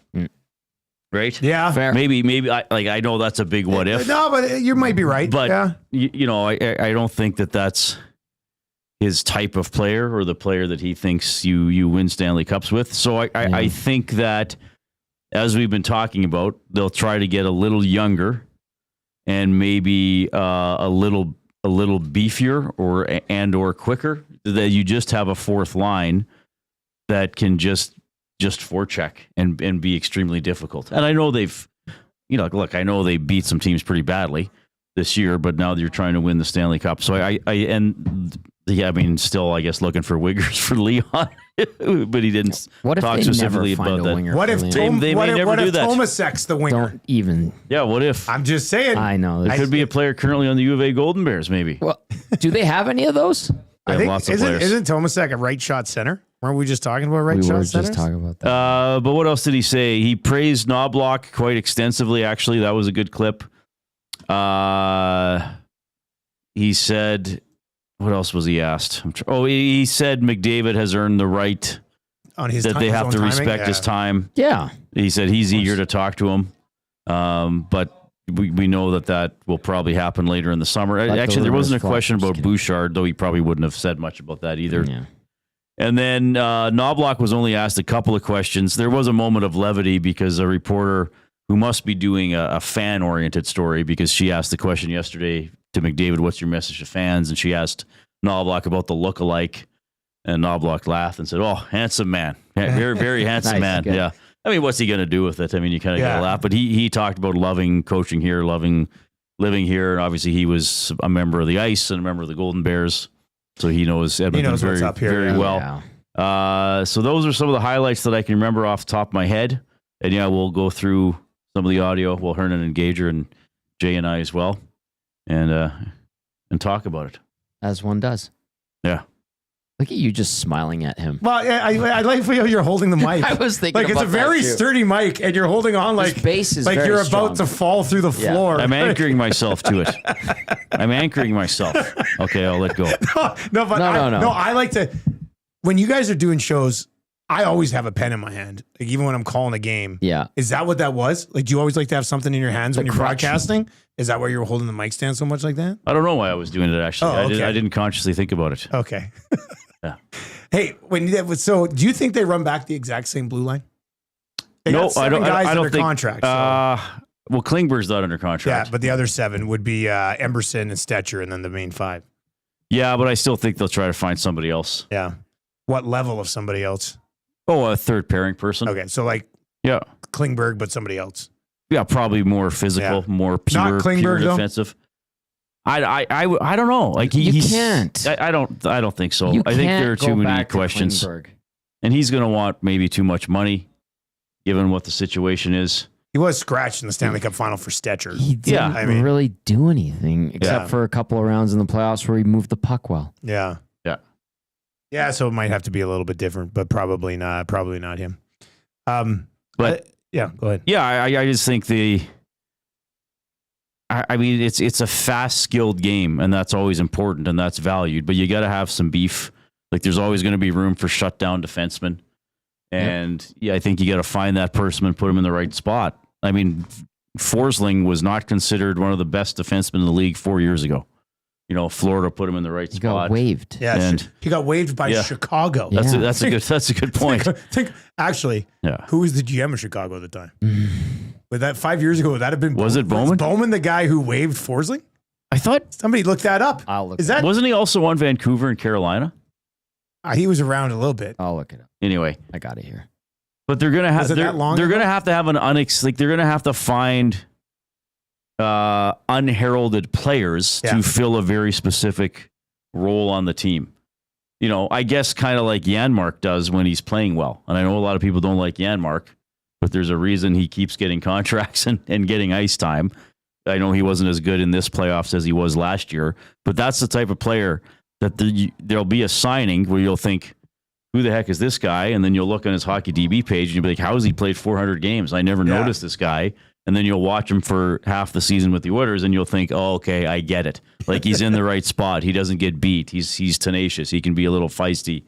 Right? Yeah. Fair. Maybe I know that's a big what if. No, but you might be right. But, yeah. you know, I don't think that's his type of player or the player that he thinks you win Stanley Cups with. So I think that, as we've been talking about, they'll try to get a little younger and maybe a little beefier or quicker, that you just have a fourth line that can just forecheck and be extremely difficult. And I know I know they beat some teams pretty badly this year, but now you're trying to win the Stanley Cup. So still, I guess, looking for wingers for Leon, but he didn't talk specifically about that. What if Tomasek's the winger? Don't even. Yeah, what if? I'm just saying. I know. There could be a player currently on the U of A Golden Bears, maybe. Well, do they have any of those? They have lots of players. Isn't Tomasek a right shot center? Weren't we just talking about right shot centers? We were just talking about that. But what else did he say? He praised Knobloch quite extensively, actually. That was a good clip. He said, what else was he asked? He said McDavid has earned the right on his that they have to respect his time. Yeah. He said he's eager to talk to him. But we know that will probably happen later in the summer. Actually, there wasn't a question about Bouchard, though he probably wouldn't have said much about that either. Yeah. And then Knobloch was only asked a couple of questions. There was a moment of levity because a reporter who must be doing a fan-oriented story, because she asked the question yesterday to McDavid, what's your message to fans? And she asked Knobloch about the look-alike, and Knobloch laughed and said, oh, handsome man. Very, very handsome man. Good. Yeah. I mean, what's he going to do with it? I mean, you kind of got to laugh. But he talked about loving coaching here, loving living here. And obviously, he was a member of the Ice and a member of the Golden Bears. So he knows Edmonton very well. Yeah. So those are some of the highlights that I can remember off the top of my head. And we'll go through some of the audio. Well, Hernan and Gager and Jay and I as well, and talk about it. As one does. Yeah. Look at you just smiling at him. Well, I like how you're holding the mic. I was thinking like it's a very sturdy mic, and you're holding on like His base is like very you're strong. about to fall through the floor. I'm anchoring myself to it. I'm anchoring myself. Okay, I'll let go. No. No. I like to. When you guys are doing shows, I always have a pen in my hand, like even when I'm calling a game. Yeah. Is that what that was? Like, do you always like to have something in your hands when you're crutch. broadcasting? Is that why you were holding the mic stand so much like that? I don't know why I was doing it, actually. Oh, okay. I didn't consciously think about it. Okay. Yeah. Hey, so do you think they run back the exact same blue line? They No, got seven guys I don't under think. contract. So. Well, Klingberg's not under contract. Yeah, but the other 7 would be Emberson and Stetcher, and then the main 5. Yeah, but I still think they'll try to find somebody else. Yeah. What level of somebody else? Oh, a third pairing person. Okay, so like Yeah. Klingberg, but somebody else. Yeah, probably more physical, more pure, Not Klingberg, pure though? defensive. I don't know. Like You he's, can't. I don't think so. You I think there are can't too go many back to questions, Klingberg. and he's going to want maybe too much money, given what the situation is. He was scratched in the Stanley Cup final for Stetcher. He didn't I mean- really do anything except Yeah. for a couple of rounds in the playoffs where he moved the puck well. Yeah. Yeah. Yeah, so it might have to be a little bit different, but probably not him. But yeah, go ahead. yeah, I just think I mean, it's a fast, skilled game, and that's always important, and that's valued. But you got to have some beef. Like, there's always going to be room for shutdown defensemen, and I think you got to find that person and put him in the right spot. I mean, Forsling was not considered one of the best defensemen in the league 4 years ago. You know, Florida put him in the right He spot. got waived. Yeah, And- he got waived by Yeah. Chicago. Yeah. That's a good point. Actually, Yeah. who was the GM of Chicago at the time? Would that 5 years ago? Would that have been? Was it Bowman? Bowman, the guy who waived Forsling? I thought, Somebody look that up. I'll look Is it that? wasn't he also on Vancouver and Carolina? He was around a little bit. I'll look it up. Anyway, I got it here. but they're gonna have Was it that long they're ago? gonna have to have they're gonna have to find unheralded players Yeah. to fill a very specific role on the team. You know, I guess kind of like Janmark does when he's playing well. And I know a lot of people don't like Janmark, but there's a reason he keeps getting contracts and getting ice time. I know he wasn't as good in this playoffs as he was last year, but that's the type of player that there'll be a signing where you'll think, who the heck is this guy? And then you'll look on his Hockey DB page and you'll be like, how has he played 400 games? I never noticed this guy. And then you'll watch him for half the season with the Oilers and you'll think, oh, okay, I get it. Like, he's in the right spot. He doesn't get beat. He's tenacious. He can be a little feisty.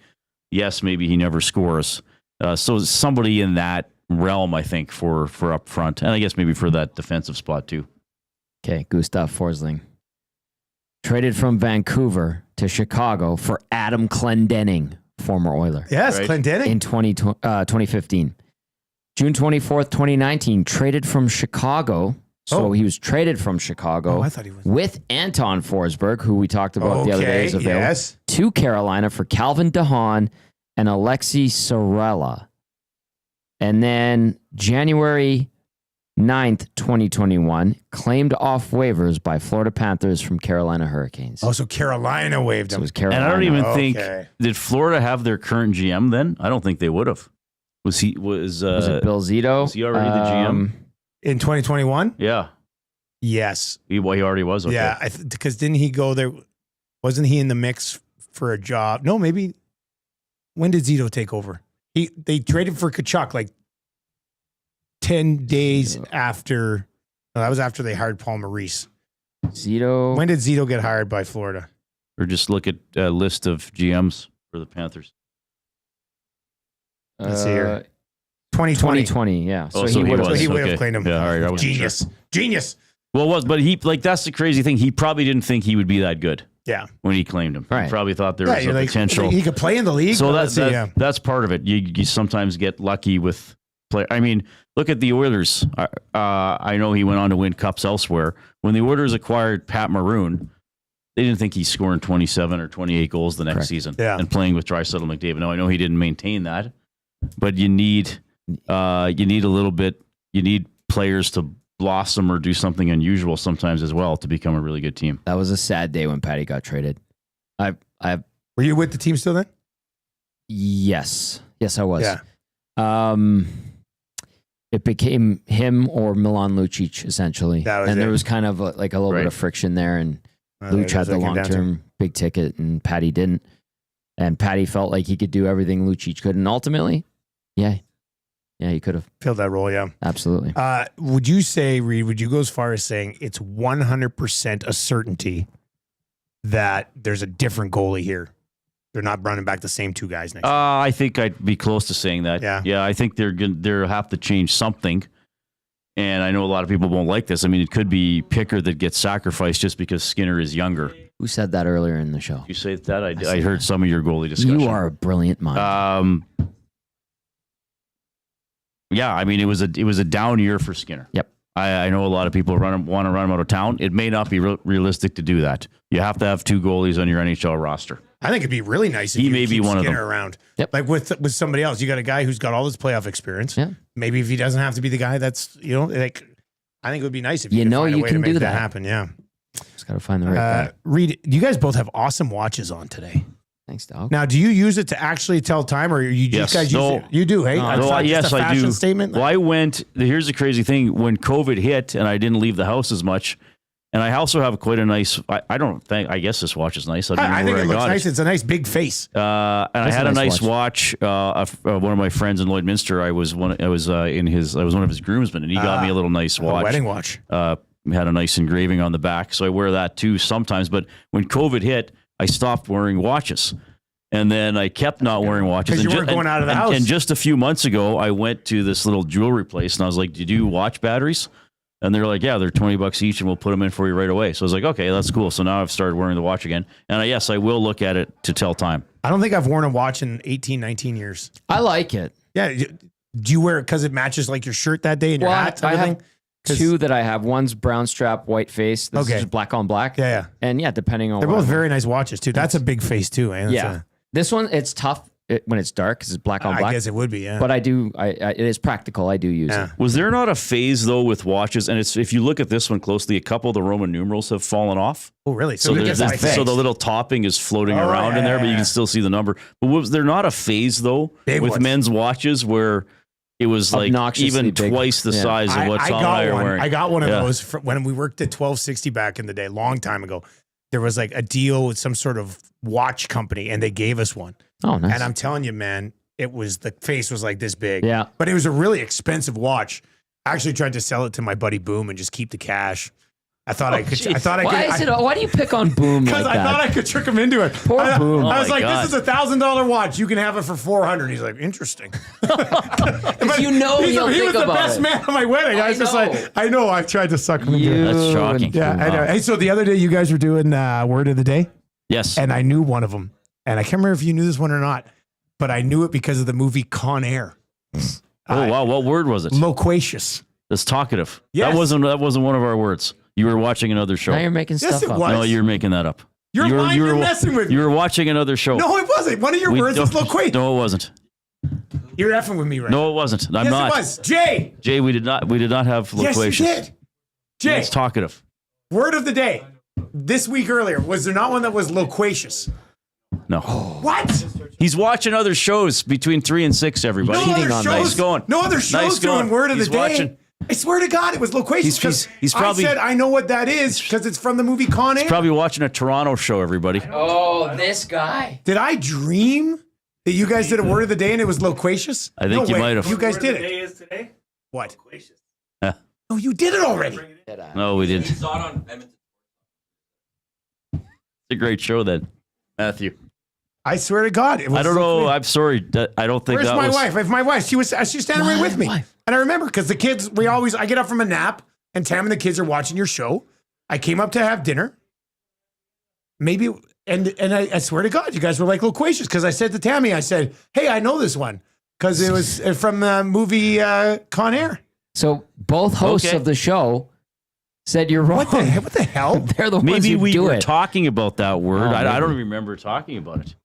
Yes, maybe he never scores. So somebody in that realm, I think, for up front. And I guess maybe for that defensive spot too. Okay, Gustav Forsling. Traded from Vancouver to Chicago for Adam Clendenning, former Oiler. Yes, Right. Clendenning. In 2015. June 24th, 2019, traded from Chicago. So he was traded from Chicago I thought he was. with Anton Forsberg, who we talked about the other day as available, yes. to Carolina for Calvin DeHaan and Alexi Sorella. And then January 9th, 2021, claimed off waivers by Florida Panthers from Carolina Hurricanes. Oh, so Carolina waived So it him. was Carolina. And I don't even think, Okay. did Florida have their current GM then? I don't think they would have. Was was it Bill Zito? was he already the GM? In 2021? Yeah. Yes. He already was. Okay. Yeah, because didn't he go there? Wasn't he in the mix for a job? No, maybe. When did Zito take over? They traded for Kachuk like 10 days after. No, that was after they hired Paul Maurice. Zito. When did Zito get hired by Florida? Or just look at a list of GMs for the Panthers. Let's see here. 2020. 2020, yeah. Oh, So he would So have. he would okay. have claimed him. Yeah, all right. I wasn't Genius. sure. Genius. Well, but that's the crazy thing. He probably didn't think he would be that good Yeah. when he claimed him. Right. He probably thought there Yeah, was a you're like, potential. he could play in the league. So but let's see, yeah. that's part of it. You sometimes get lucky with play. I mean, look at the Oilers. I know he went on to win cups elsewhere. When the Oilers acquired Pat Maroon, they didn't think he's scoring 27 or 28 goals the next season Yeah. and playing with Draisaitl and McDavid. Now, I know he didn't maintain that, but you need a little bit. You need players to blossom or do something unusual sometimes as well to become a really good team. That was a sad day when Patty got traded. Were you with the team still then? Yes, I was. Yeah. It became him or Milan Lucic essentially, That was and there it. was kind of like a little bit Right. of friction there. And There Luch had goes the that long down to- term big ticket, and Patty didn't. And Patty felt like he could do everything Lucic could. And ultimately, yeah, he could have filled that role, yeah. Absolutely. Would you say, Reed, would you go as far as saying it's 100% a certainty that there's a different goalie here? They're not running back the same two guys next year. I think I'd be close to saying that. Yeah. I think they'll have to change something. And I know a lot of people won't like this. I mean, it could be Picker that gets sacrificed just because Skinner is younger. Who said that earlier in the show? You say that? I heard some of your goalie discussion. You are a brilliant mind. Yeah, I mean, it was a down year for Skinner. Yep. I know a lot of people want to run him out of town. It may not be realistic to do that. You have to have two goalies on your NHL roster. I think it'd be really nice if he you may keep be one Skinner of them around. Yep. Like with somebody else. You got a guy who's got all this playoff experience. Yeah. Maybe if he doesn't have to be the guy that's, like, I think it would be nice if you could know find a you way can to make do that that happen. Yeah. Just got to find the right guy. Reed, you guys both have awesome watches on today. Thanks, dog. Now, do you use it to actually tell time, or you just guys use it? You do, hey? Yes, I do. Statement? Well, I went. Here's the crazy thing: when COVID hit, and I didn't leave the house as much, and I also have quite a nice. I guess this watch is nice. I think it looks nice. It's a nice big face. And I had a nice watch. One of my friends in Lloydminster. I was one of his groomsmen, and he got me a little nice watch, a wedding watch. Had a nice engraving on the back, so I wear that too sometimes. But when COVID hit, I stopped wearing watches. And then I kept not wearing watches. Because you weren't going out of the house. And just a few months ago, I went to this little jewelry place, and I was like, "Do you do watch batteries?" And they're like, "Yeah, they're $20 each, and we'll put them in for you right away." So I was like, "Okay, that's cool." So now I've started wearing the watch again. And I will look at it to tell time. I don't think I've worn a watch in 18, 19 years. I like it. Yeah. Do you wear it because it matches like your shirt that day and your hat? I have two that I have. One's brown strap, white face. This is black on black. Yeah. And depending on they're both very nice watches too. That's a big face too. Eh? This one, it's tough when it's dark because it's black on black. I guess it would be, yeah. But it is practical. I do use it. Was there not a phase though with watches? And if you look at this one closely, a couple of the Roman numerals have fallen off. Oh, really? So the little topping is floating around in there, but you can still see the number. But was there not a phase though with men's watches where it was like even twice the size of what Tom and I are wearing? I got one of those when we worked at 1260 back in the day, long time ago. There was like a deal with some sort of watch company, and they gave us one. Oh, nice. And I'm telling you, man, the face was like this big. Yeah. But it was a really expensive watch. I actually tried to sell it to my buddy Boom and just keep the cash. I thought I could. Why do you pick on Boom? Because I thought I could trick him into it. Poor Boom. I was like, "This is $1,000 watch. You can have it for $400." He's like, "Interesting." Because he was the best man at my wedding. I was just like, "I know." I've tried to suck him into it. That's shocking. Yeah, I know. Hey, so the other day you guys were doing word of the day. Yes, and I knew one of them, and I can't remember if you knew this one or not, but I knew it because of the movie Con Air. Oh wow, what word was it? Loquacious. That's talkative. Yes. That wasn't one of our words. You were watching another show. Now you're making stuff up. Was. No, you're making that up. You're messing with me. You were watching another show. No, it wasn't. One of your words is loquacious. No, it wasn't. You're effing with me right now. No, it wasn't. I'm not. Yes, it was. Jay, we did not have loquacious. Yes, you did. Jay. It's talkative. Word of the day. This week earlier, was there not one that was loquacious? No. What? He's watching other shows between 3 and 6, everybody. No other shows doing word of the day. Watching. I swear to God, it was loquacious. He's probably. I said I know what that is because it's from the movie Con Air. He's probably watching a Toronto show, everybody. Oh, this guy. Did I dream that you guys did a word of the day and it was loquacious? I think you might have. You guys did it. Word of the day is today? What? Loquacious. Oh, you did it already. No, we didn't. You saw it on Edmonton. It's a great show, then, Matthew. I swear to God, it was. I don't know. I'm sorry. I don't think Where's that my was. wife? If my wife, she's standing right with me, and I remember because the kids. I get up from a nap, and Tam and the kids are watching your show. I came up to have dinner. Maybe, and I swear to God, you guys were like loquacious because I said to Tammy, I said, "Hey, I know this one because it was from the movie Con Air." So both hosts of the show said you're wrong. What the hell? They're the ones Maybe who we do were it. talking about that word. Oh, I don't remember talking about it.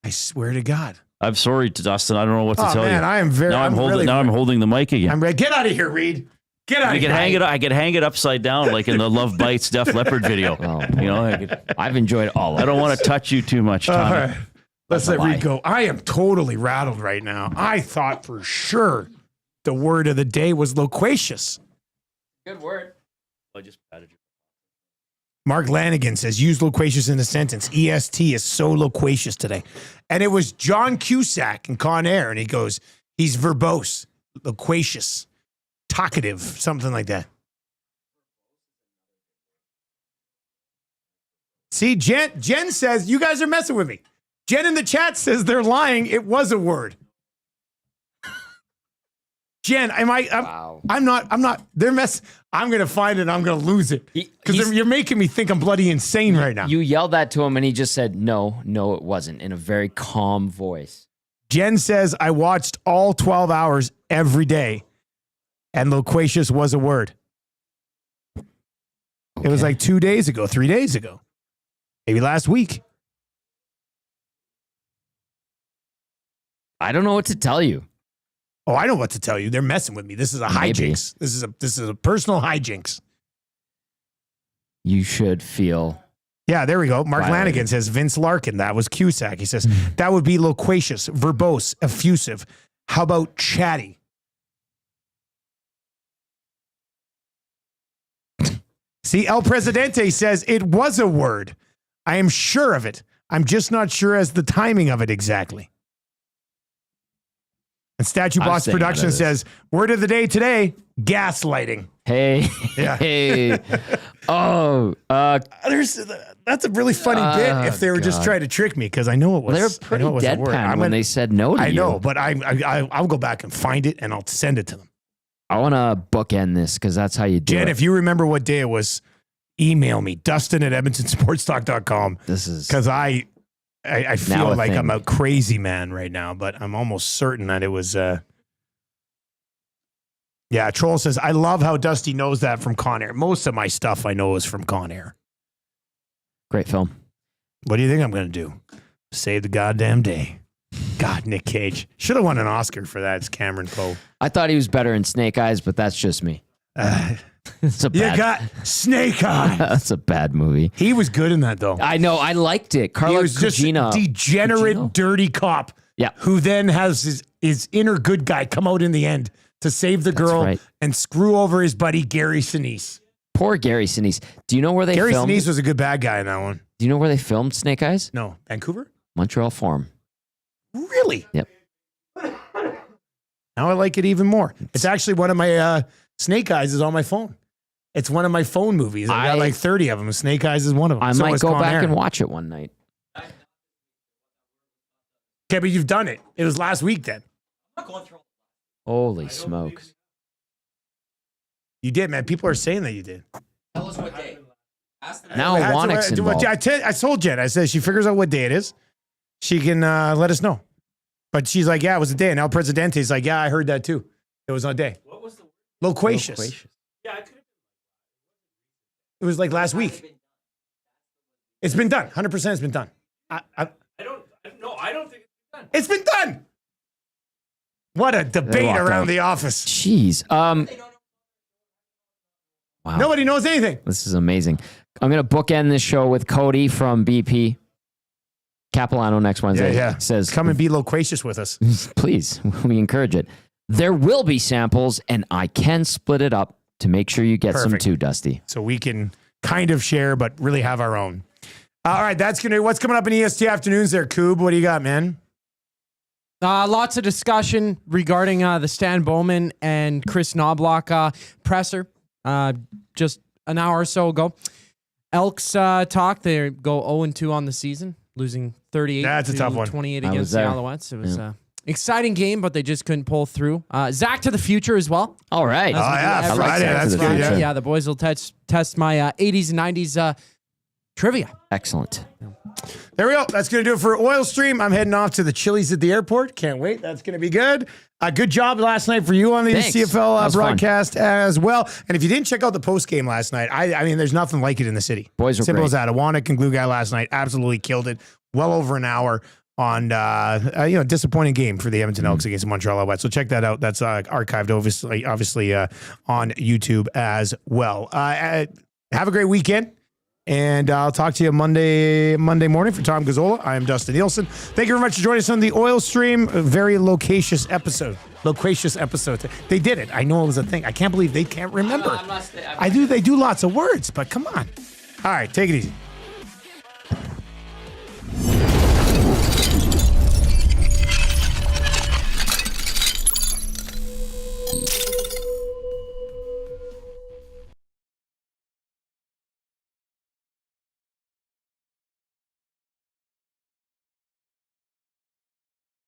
I swear to God. I'm sorry, Dustin. I don't know what to tell man, you. I am very. Now I'm holding the mic again. I'm ready. Get out of here, Reed. Get out of here. I could hang it upside down like in the Love Bites Def Leppard video. I've enjoyed all of it. I don't want to touch you too much, Tommy. All right. Let's let Reed go. I am totally rattled right now. I thought for sure the word of the day was loquacious. Good word. I just patted you. Mark Lanigan says, use loquacious in a sentence. EST is so loquacious today. And it was John Cusack in Con Air, and he goes, he's verbose, loquacious, talkative, something like that. See, Jen says, you guys are messing with me. Jen in the chat says they're lying. It was a word. Jen, Wow. I'm not, they're I'm going to find it. I'm going to lose it. Because you're making me think I'm bloody insane right now. You yelled that to him and he just said, no, it wasn't, in a very calm voice. Jen says, I watched all 12 hours every day and loquacious was a word. Okay. It was like 3 days ago. Maybe last week. I don't know what to tell you. Oh, I know what to tell you. They're messing with me. This is a hijinks. This is a personal hijinks. You should feel. Yeah, there we go. Mark Lanigan says Vince Larkin. That was Cusack. He says that would be loquacious, verbose, effusive. How about chatty? See, El Presidente says it was a word. I am sure of it. I'm just not sure as the timing of it exactly. And Statue Boss Production says, word of the day today, gaslighting. Hey. Yeah. Hey. Oh. That's a really funny bit if they were just trying to trick me, because I know it was. They're pretty deadpan when they said no to you. I know, but I'll go back and find it and I'll send it to them. I want to bookend this because that's how you do it. Jen, if you remember what day it was, email me, Dustin@EdmontonSportsTalk.com. This is because I feel like I'm a crazy man right now, but I'm almost certain that it was. Yeah, Troll says, I love how Dusty knows that from Con Air. Most of my stuff I know is from Con Air. Great film. What do you think I'm going to do? Save the goddamn day. God, Nick Cage. Should have won an Oscar for that. It's Cameron Poe. I thought he was better in Snake Eyes, but that's just me. You got Snake Eyes. That's a bad movie. He was good in that, though. I know. I liked it. Carla he was Gugino. Just a degenerate, dirty cop. Yeah. Who then has his inner good guy come out in the end to save the girl and screw over his buddy Gary Sinise. Poor Gary Sinise. Do you know where they filmed? Gary Sinise was a good bad guy in that one. Do you know where they filmed Snake Eyes? No. Vancouver? Montreal Forum. Really? Yep. Now I like it even more. It's actually one of my Snake Eyes is on my phone. It's one of my phone movies. I got like 30 of them. Snake Eyes is one of them. I might go back and watch it one night. Okay, but you've done it. It was last week then. I'm not going through. Holy smokes. You did, man. People are saying that you did. Tell us what day. Now Wannick's involved. I told Jen. I said she figures out what day it is. She can let us know. But she's like, yeah, it was a day. And El Presidente's like, yeah, I heard that too. It was a day. What was the word? Loquacious. Yeah, I could have. It was like last week. It's been done. 100% it's been done. I don't think it's been done. It's been done. What a debate around the office. Jeez. Wow. Nobody knows anything. This is amazing. I'm going to bookend this show with Cody from BP. Capilano next Wednesday. Yeah. Says, come and be loquacious with us. Please. We encourage it. There will be samples, and I can split it up to make sure you get some too, Dusty. So we can kind of share, but really have our own. All right, that's going to what's coming up in EST afternoons there, Coob. What do you got, man? Lots of discussion regarding the Stan Bowman and Chris Knobloch presser just an hour or so ago. Elks talk. They go 0-2 on the season, losing 38-28 against the Alouettes. It was exciting game, but they just couldn't pull through. Zach to the future as well. All right. Friday. That's good. Yeah, the boys will test my 80s and 90s trivia. Excellent. There we go. That's going to do it for Oil Stream. I'm heading off to the Chili's at the airport. Can't wait. That's going to be good. Good job last night for you on the CFL broadcast as well. And if you didn't check out the post game last night, I mean, there's nothing like it in the city. Boys were simple great. as that. Wannick and Glue Guy last night absolutely killed it. Well over an hour on disappointing game for the Edmonton Elks against the Montreal Alouettes. So check that out. That's archived obviously on YouTube as well. Have a great weekend. And I'll talk to you Monday morning. For Tom Gazzola, I am Dustin Nielson. Thank you very much for joining us on the Oil Stream. A very loquacious episode. They did it. I know it was a thing. I can't believe they can't remember. They do lots of words, but come on. All right, take it easy.